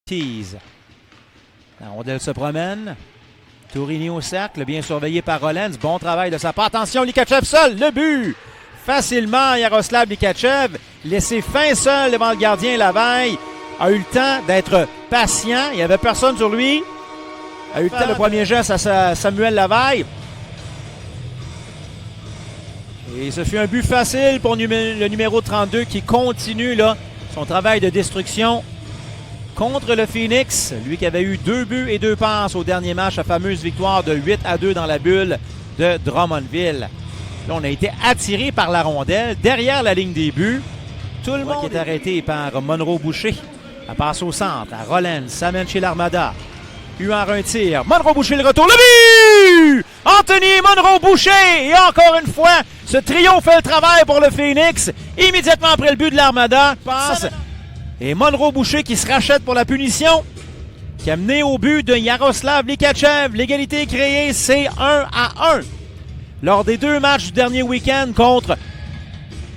Tease. La rondelle se promène. Tourigny au cercle, bien surveillé par Rollins. Bon travail de sa part. Attention, Likachev seul, le but! Facilement, Yaroslav Likachev, laissé fin seul devant le gardien Lavaille, a eu le temps d'être patient. Il n'y avait personne sur lui. A eu le temps, le premier geste à Samuel Lavaille. Et ce fut un but facile pour le numéro 32 qui continue là, son travail de destruction contre le Phoenix. Lui qui avait eu 2 buts et 2 passes au dernier match, la fameuse victoire de 8-2 dans la bulle de Drummondville. Là, on a été attiré par la rondelle derrière la ligne des buts. Tout le monde est arrêté par Monroe Boucher. Elle passe au centre à Rollins, ça mène chez l'Armada. Huard un tir. Monroe Boucher le retour. Le but! Anthony Monroe Boucher! Et encore une fois, ce trio fait le travail pour le Phoenix. Immédiatement après le but de l'Armada, passe. Et Monroe Boucher qui se rachète pour la punition, qui a mené au but de Yaroslav Likachev. L'égalité est créée, c'est 1-1. Lors des 2 matchs du dernier week-end contre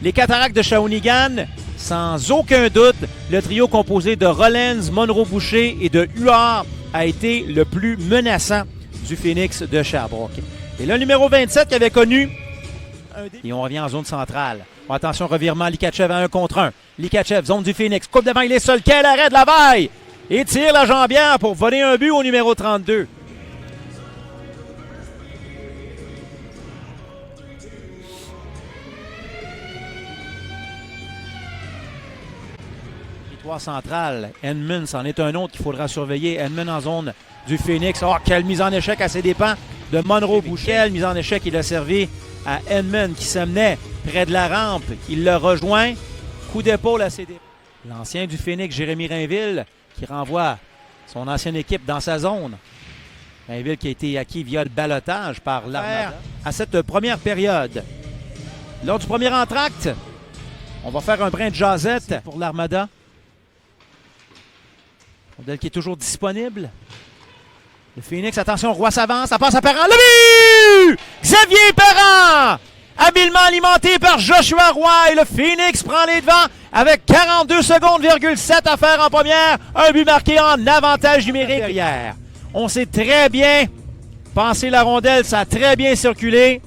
les Cataractes de Shawinigan, sans aucun doute, le trio composé de Rollins, Monroe Boucher et de Huard a été le plus menaçant du Phoenix de Sherbrooke. Et le numéro 27 qui avait connu et on revient en zone centrale. Bon, attention, revirement, Likachev à 1 contre 1. Likachev, zone du Phoenix, coupe devant, il est seul. Quel arrêt de Lavaille! Et tire la jambière pour voler un but au numéro 32. Victoire centrale. Edmund, c'en est un autre qu'il faudra surveiller. Edmund en zone du Phoenix. Oh, quelle mise en échec à ses dépens de Monroe Boucher. Quelle mise en échec il a servi à Edmund qui s'amenait près de la rampe. Il le rejoint. Coup d'épaule à ses dépens. L'ancien du Phoenix, Jérémy Rainville, qui renvoie son ancienne équipe dans sa zone. Rainville qui a été acquis via le ballottage par l'Armada. À cette première période, lors du premier entracte, on va faire un brin de jasette pour l'Armada. Modèle qui est toujours disponible. Le Phoenix, attention, Roy s'avance, ça passe à Perrin. Le but! Xavier Perrin! Habilement alimenté par Joshua Roy et le Phoenix prend les devants avec 42 secondes,7 à faire en première. Un but marqué en avantage numérique derrière. On sait très bien passer la rondelle, ça a très bien circulé.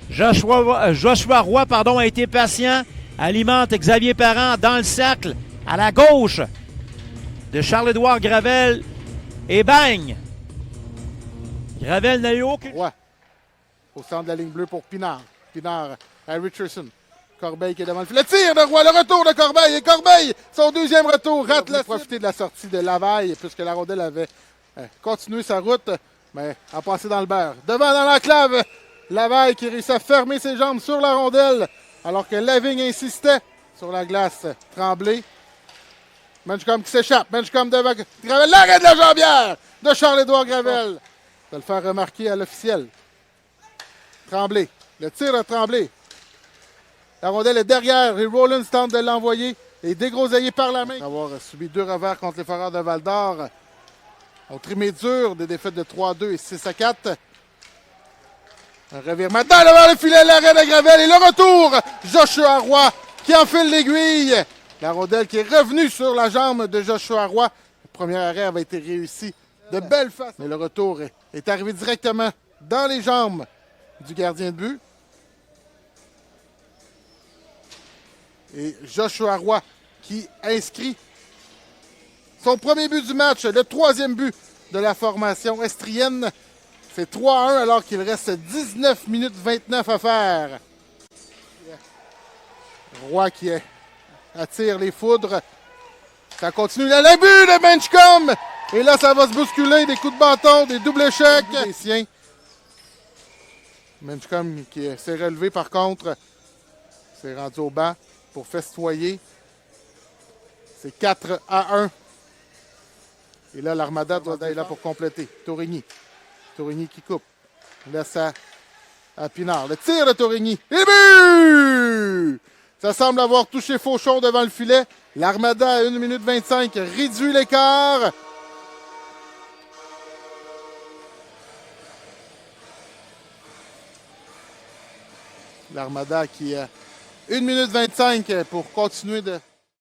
Joshua Roy a été patient, alimente Xavier Perrin dans le cercle à la gauche de Charles-Édouard Gravel et bang! Gravel n'a eu aucune... Ouais. Au centre de la ligne bleue pour Pinard. Pinard à Richardson. Corbeil qui est devant le filet. Le tir de Roy, le retour de Corbeil. Et Corbeil, son deuxième retour, rate le profiter de la sortie de Lavaille, puisque la rondelle avait continué sa route, mais a passé dans le beurre. Devant dans l'enclave, Lavaille qui réussit à fermer ses jambes sur la rondelle, alors que Lavigne insistait sur la glace. Tremblay. Menchcom qui s'échappe. Menchcom devant Gravel. L'arrêt de la jambière de Charles-Édouard Gravel. De le faire remarquer à l'officiel. Tremblay. Le tir de Tremblay. La rondelle est derrière. Et Rollins tente de l'envoyer. Et dégrosaillé par la main. Avoir subi 2 revers contre les Foreurs de Val-d'Or. On trimé dur. Des défaites de 3-2 et 6-4. Un revirement devant le filet. L'arrêt de Gravel. Et le retour. Joshua Roy qui enfile l'aiguille. La rondelle qui est revenue sur la jambe de Joshua Roy. Le premier arrêt avait été réussi de belle façon. Mais le retour est arrivé directement dans les jambes du gardien de but. Et Joshua Roy qui inscrit son premier but du match, le 3e but de la formation estrienne. C'est 3-1 alors qu'il reste 19 minutes 29 à faire. Roy qui attire les foudres. Ça continue. Le but de Benchcom! Et là, ça va se bousculer. Des coups de bâton, des doubles échecs. Les siens. Benchcom qui s'est relevé par contre. S'est rendu au banc pour festoyer. C'est 4-1. Et là, l'Armada doit être là pour compléter. Tourigny. Tourigny qui coupe. Laisse à Pinard. Le tir de Tourigny. Et but! Ça semble avoir touché Fauchon devant le filet. L'Armada à 1 minute 25 réduit l'écart. L'Armada qui a 1 minute 25 pour continuer de